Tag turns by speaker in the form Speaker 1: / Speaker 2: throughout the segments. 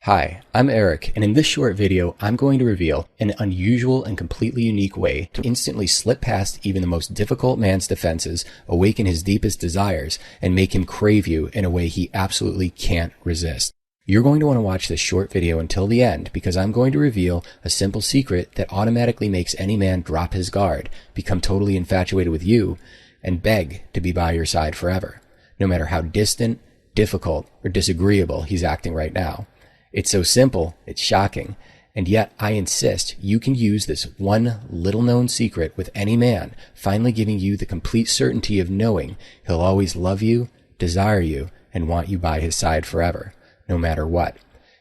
Speaker 1: Hi, I'm Eric, and in this short video, I'm going to reveal an unusual and completely unique way to instantly slip past even the most difficult man's defenses, awaken his deepest desires, and make him crave you in a way he absolutely can't resist. You're going to want to watch this short video until the end because I'm going to reveal a simple secret that automatically makes any man drop his guard, become totally infatuated with you, and beg to be by your side forever, no matter how distant, difficult, or disagreeable he's acting right now. It's so simple, it's shocking, and yet I insist you can use this one little-known secret with any man, finally giving you the complete certainty of knowing he'll always love you, desire you, and want you by his side forever, no matter what.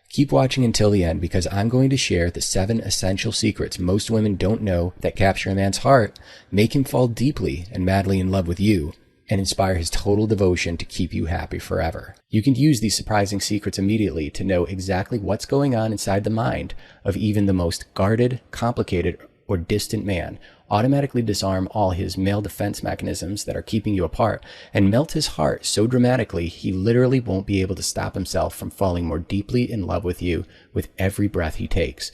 Speaker 1: Keep watching until the end because I'm going to share the 7 essential secrets most women don't know that capture a man's heart, make him fall deeply and madly in love with you, and inspire his total devotion to keep you happy forever. You can use these surprising secrets immediately to know exactly what's going on inside the mind of even the most guarded, complicated, or distant man, automatically disarm all his male defense mechanisms that are keeping you apart, and melt his heart so dramatically he literally won't be able to stop himself from falling more deeply in love with you with every breath he takes.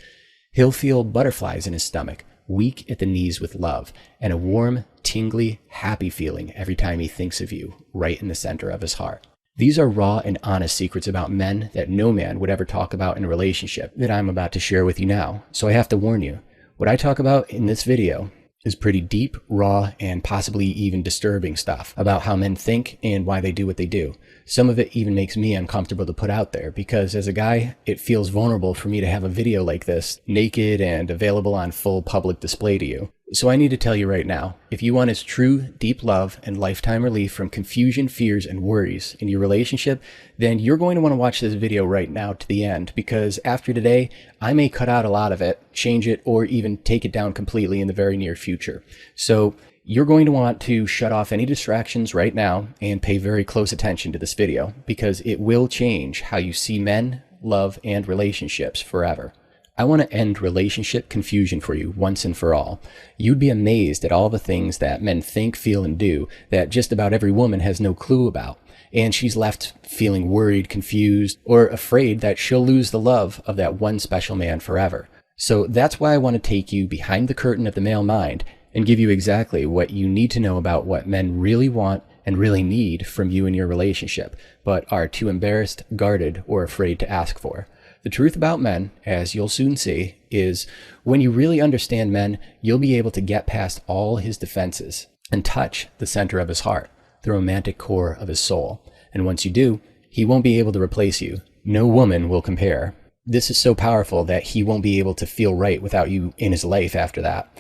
Speaker 1: He'll feel butterflies in his stomach, weak at the knees with love, and a warm, tingly, happy feeling every time he thinks of you, right in the center of his heart. These are raw and honest secrets about men that no man would ever talk about in a relationship that I'm about to share with you now. So I have to warn you, what I talk about in this video is pretty deep, raw, and possibly even disturbing stuff about how men think and why they do what they do. Some of it even makes me uncomfortable to put out there because as a guy, it feels vulnerable for me to have a video like this naked and available on full public display to you. So I need to tell you right now, if you want his true, deep love and lifetime relief from confusion, fears, and worries in your relationship, then you're going to want to watch this video right now to the end because after today, I may cut out a lot of it, change it, or even take it down completely in the very near future. So you're going to want to shut off any distractions right now and pay very close attention to this video because it will change how you see men, love, and relationships forever. I want to end relationship confusion for you once and for all. You'd be amazed at all the things that men think, feel, and do that just about every woman has no clue about. And she's left feeling worried, confused, or afraid that she'll lose the love of that one special man forever. So that's why I want to take you behind the curtain of the male mind and give you exactly what you need to know about what men really want and really need from you in your relationship, but are too embarrassed, guarded, or afraid to ask for. The truth about men, as you'll soon see, is when you really understand men, you'll be able to get past all his defenses and touch the center of his heart, the romantic core of his soul. And once you do, he won't be able to replace you. No woman will compare. This is so powerful that he won't be able to feel right without you in his life after that.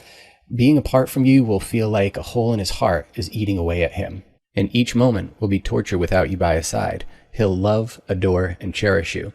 Speaker 1: Being apart from you will feel like a hole in his heart is eating away at him. And each moment will be torture without you by his side. He'll love, adore, and cherish you.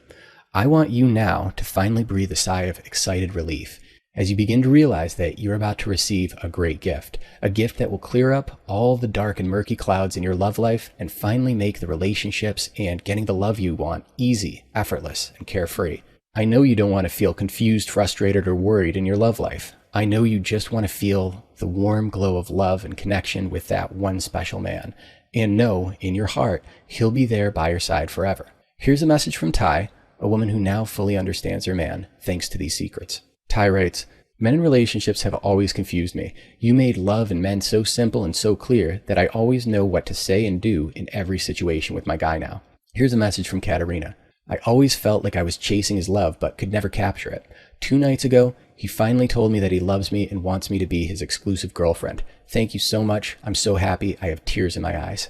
Speaker 1: I want you now to finally breathe a sigh of excited relief as you begin to realize that you're about to receive a great gift, a gift that will clear up all the dark and murky clouds in your love life and finally make the relationships and getting the love you want easy, effortless, and carefree. I know you don't want to feel confused, frustrated, or worried in your love life. I know you just want to feel the warm glow of love and connection with that one special man, and know in your heart he'll be there by your side forever. Here's a message from Ty, a woman who now fully understands her man thanks to these secrets. Ty writes, "Men in relationships have always confused me. You made love and men so simple and so clear that I always know what to say and do in every situation with my guy now." Here's a message from Katerina. "I always felt like I was chasing his love but could never capture it. 2 nights ago, he finally told me that he loves me and wants me to be his exclusive girlfriend. Thank you so much. I'm so happy. I have tears in my eyes."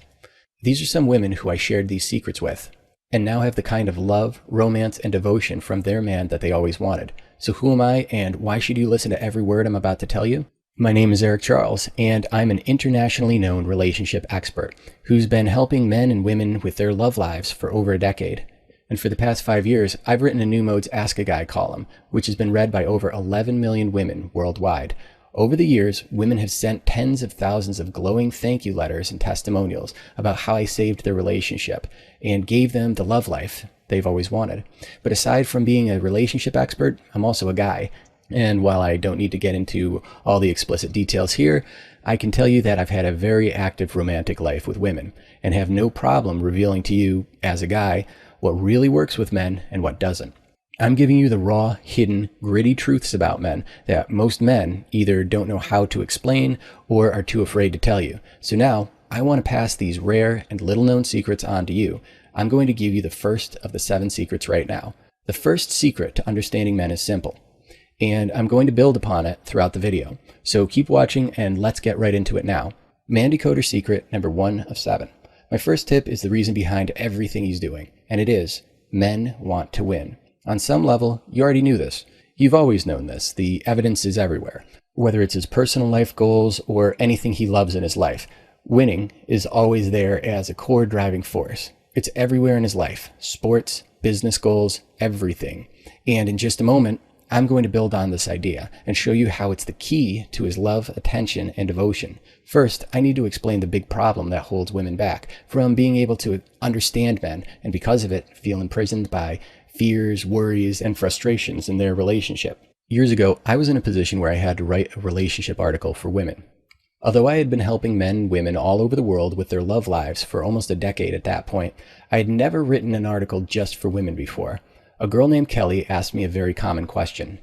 Speaker 1: These are some women who I shared these secrets with, and now have the kind of love, romance, and devotion from their man that they always wanted. So who am I, and why should you listen to every word I'm about to tell you? My name is Eric Charles, and I'm an internationally known relationship expert who's been helping men and women with their love lives for over a decade. And for the past 5 years, I've written a New Mode's Ask a Guy column, which has been read by over 11 million women worldwide. Over the years, women have sent tens of thousands of glowing thank you letters and testimonials about how I saved their relationship and gave them the love life they've always wanted. But aside from being a relationship expert, I'm also a guy. And while I don't need to get into all the explicit details here, I can tell you that I've had a very active romantic life with women and have no problem revealing to you, as a guy, what really works with men and what doesn't. I'm giving you the raw, hidden, gritty truths about men that most men either don't know how to explain or are too afraid to tell you. So now, I want to pass these rare and little-known secrets on to you. I'm going to give you the first of the 7 secrets right now. The first secret to understanding men is simple, and I'm going to build upon it throughout the video. So keep watching and let's get right into it now. Man Decoder secret number 1 of 7. My first tip is the reason behind everything he's doing, and it is, men want to win. On some level, you already knew this. You've always known this. The evidence is everywhere. Whether it's his personal life goals or anything he loves in his life, winning is always there as a core driving force. It's everywhere in his life. Sports, business goals, everything. And in just a moment, I'm going to build on this idea and show you how it's the key to his love, attention, and devotion. First, I need to explain the big problem that holds women back from being able to understand men, and because of it, feel imprisoned by fears, worries, and frustrations in their relationship. Years ago, I was in a position where I had to write a relationship article for women. Although I had been helping men and women all over the world with their love lives for almost a decade at that point, I had never written an article just for women before. A girl named Kelly asked me a very common question.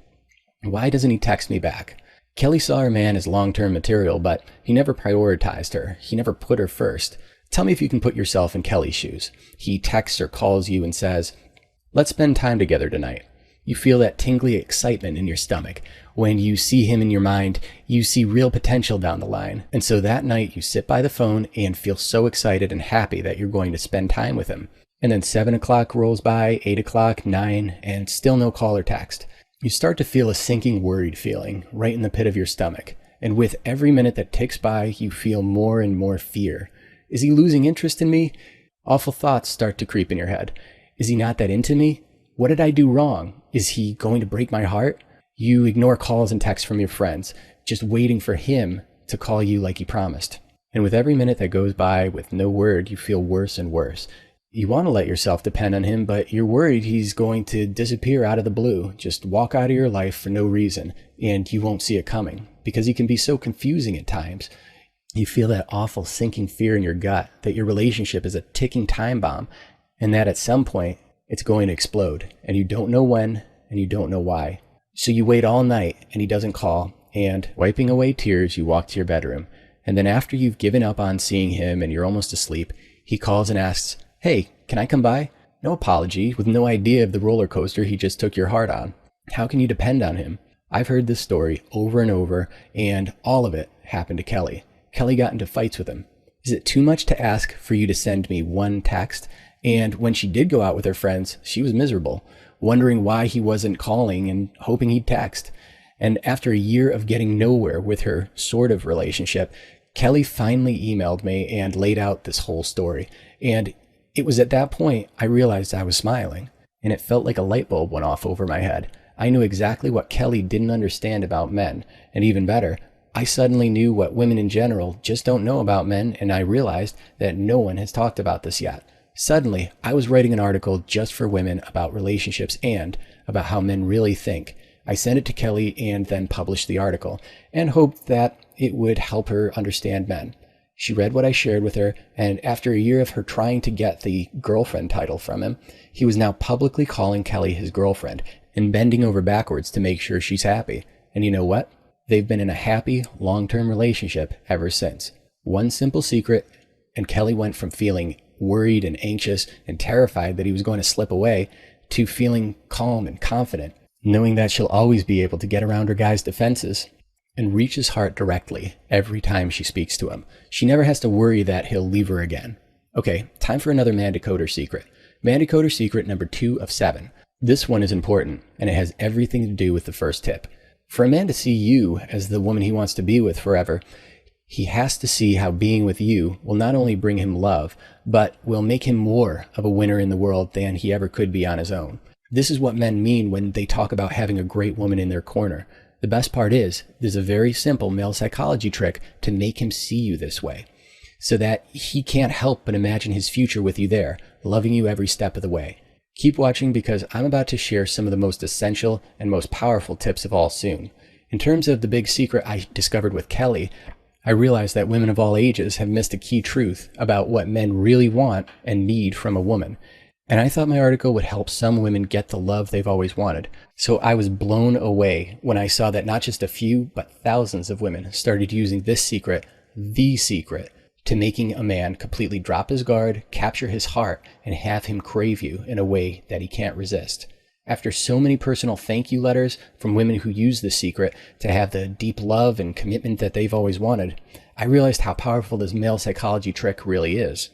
Speaker 1: Why doesn't he text me back? Kelly saw her man as long-term material, but he never prioritized her. He never put her first. Tell me if you can put yourself in Kelly's shoes. He texts or calls you and says, "Let's spend time together tonight." You feel that tingly excitement in your stomach. When you see him in your mind, you see real potential down the line. And so that night you sit by the phone and feel so excited and happy that you're going to spend time with him. And then 7 o'clock rolls by, 8 o'clock, 9, and still no call or text. You start to feel a sinking, worried feeling right in the pit of your stomach. And with every minute that ticks by, you feel more and more fear. Is he losing interest in me? Awful thoughts start to creep in your head. Is he not that into me? What did I do wrong? Is he going to break my heart? You ignore calls and texts from your friends, just waiting for him to call you like he promised. And with every minute that goes by with no word, you feel worse and worse. You want to let yourself depend on him, but you're worried he's going to disappear out of the blue, just walk out of your life for no reason, and you won't see it coming, because he can be so confusing at times. You feel that awful sinking fear in your gut that your relationship is a ticking time bomb, and that at some point, it's going to explode, and you don't know when, and you don't know why. So you wait all night, and he doesn't call, and wiping away tears, you walk to your bedroom. And then after you've given up on seeing him and you're almost asleep, he calls and asks, "Hey, can I come by?" No apology, with no idea of the roller coaster he just took your heart on. How can you depend on him? I've heard this story over and over, and all of it happened to Kelly. Kelly got into fights with him. Is it too much to ask for you to send me one text? And when she did go out with her friends, she was miserable, wondering why he wasn't calling and hoping he'd text. And after a year of getting nowhere with her sort of relationship, Kelly finally emailed me and laid out this whole story. And it was at that point I realized I was smiling, and it felt like a light bulb went off over my head. I knew exactly what Kelly didn't understand about men, and even better, I suddenly knew what women in general just don't know about men, and I realized that no one has talked about this yet. Suddenly, I was writing an article just for women about relationships and about how men really think. I sent it to Kelly and then published the article, and hoped that it would help her understand men. She read what I shared with her, and after a year of her trying to get the girlfriend title from him, he was now publicly calling Kelly his girlfriend and bending over backwards to make sure she's happy. And you know what? They've been in a happy, long-term relationship ever since. One simple secret, and Kelly went from feeling worried and anxious and terrified that he was going to slip away to feeling calm and confident, knowing that she'll always be able to get around her guy's defenses and reach his heart directly every time she speaks to him. She never has to worry that he'll leave her again. Okay, time for another Man Decoder secret. Man Decoder secret number 2 of 7. This one is important, and it has everything to do with the first tip. For a man to see you as the woman he wants to be with forever, he has to see how being with you will not only bring him love, but will make him more of a winner in the world than he ever could be on his own. This is what men mean when they talk about having a great woman in their corner. The best part is, there's a very simple male psychology trick to make him see you this way, so that he can't help but imagine his future with you there, loving you every step of the way. Keep watching because I'm about to share some of the most essential and most powerful tips of all soon. In terms of the big secret I discovered with Kelly, I realized that women of all ages have missed a key truth about what men really want and need from a woman. And I thought my article would help some women get the love they've always wanted. So I was blown away when I saw that not just a few, but thousands of women started using this secret, the secret, to making a man completely drop his guard, capture his heart, and have him crave you in a way that he can't resist. After so many personal thank you letters from women who use this secret to have the deep love and commitment that they've always wanted, I realized how powerful this male psychology trick really is.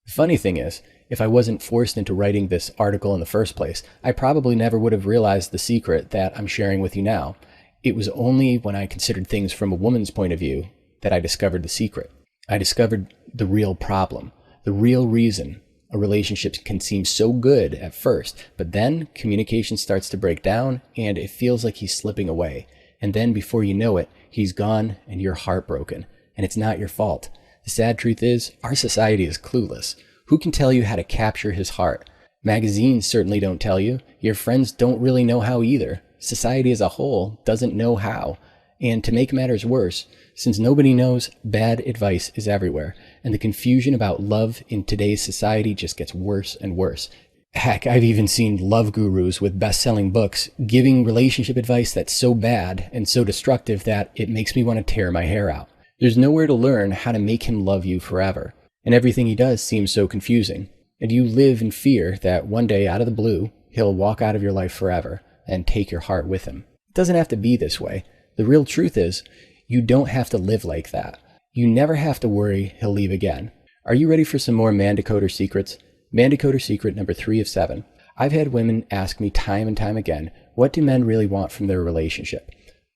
Speaker 1: The funny thing is, if I wasn't forced into writing this article in the first place, I probably never would have realized the secret that I'm sharing with you now. It was only when I considered things from a woman's point of view that I discovered the secret. I discovered the real problem, the real reason a relationship can seem so good at first, but then communication starts to break down and it feels like he's slipping away. And then before you know it, he's gone and you're heartbroken. And it's not your fault. The sad truth is, our society is clueless. Who can tell you how to capture his heart? Magazines certainly don't tell you. Your friends don't really know how either. Society as a whole doesn't know how. And to make matters worse, since nobody knows, bad advice is everywhere. And the confusion about love in today's society just gets worse and worse. Heck, I've even seen love gurus with best-selling books giving relationship advice that's so bad and so destructive that it makes me want to tear my hair out. There's nowhere to learn how to make him love you forever. And everything he does seems so confusing. And you live in fear that one day, out of the blue, he'll walk out of your life forever and take your heart with him. It doesn't have to be this way. The real truth is, you don't have to live like that. You never have to worry he'll leave again. Are you ready for some more man decoder secrets? Man decoder secret number 3 of 7. I've had women ask me time and time again, what do men really want from their relationship?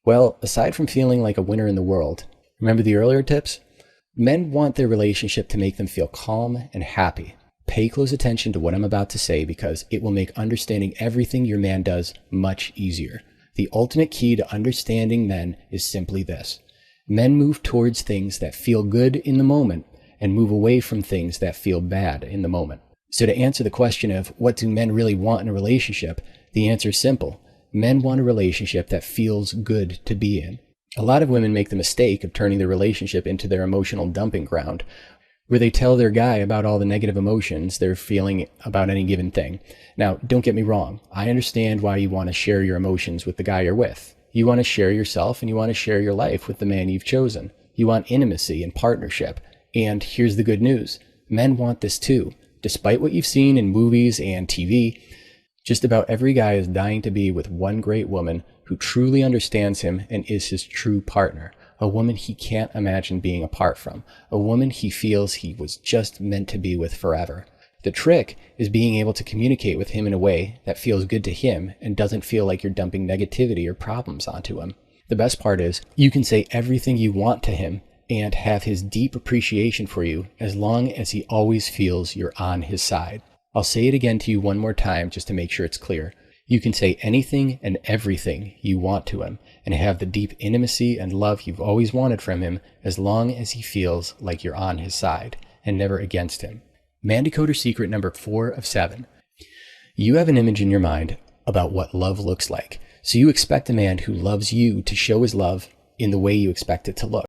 Speaker 1: Well, aside from feeling like a winner in the world, remember the earlier tips? Men want their relationship to make them feel calm and happy. Pay close attention to what I'm about to say because it will make understanding everything your man does much easier. The ultimate key to understanding men is simply this. Men move towards things that feel good in the moment and move away from things that feel bad in the moment. So to answer the question of what do men really want in a relationship, the answer is simple. Men want a relationship that feels good to be in. A lot of women make the mistake of turning their relationship into their emotional dumping ground, where they tell their guy about all the negative emotions they're feeling about any given thing. Now, don't get me wrong. I understand why you want to share your emotions with the guy you're with. You want to share yourself and you want to share your life with the man you've chosen. You want intimacy and partnership. And here's the good news. Men want this too. Despite what you've seen in movies and TV, just about every guy is dying to be with one great woman who truly understands him and is his true partner, a woman he can't imagine being apart from, a woman he feels he was just meant to be with forever. The trick is being able to communicate with him in a way that feels good to him and doesn't feel like you're dumping negativity or problems onto him. The best part is you can say everything you want to him and have his deep appreciation for you as long as he always feels you're on his side. I'll say it again to you one more time just to make sure it's clear. You can say anything and everything you want to him and have the deep intimacy and love you've always wanted from him as long as he feels like you're on his side and never against him. Man decoder secret number 4 of 7. You have an image in your mind about what love looks like. So you expect a man who loves you to show his love in the way you expect it to look.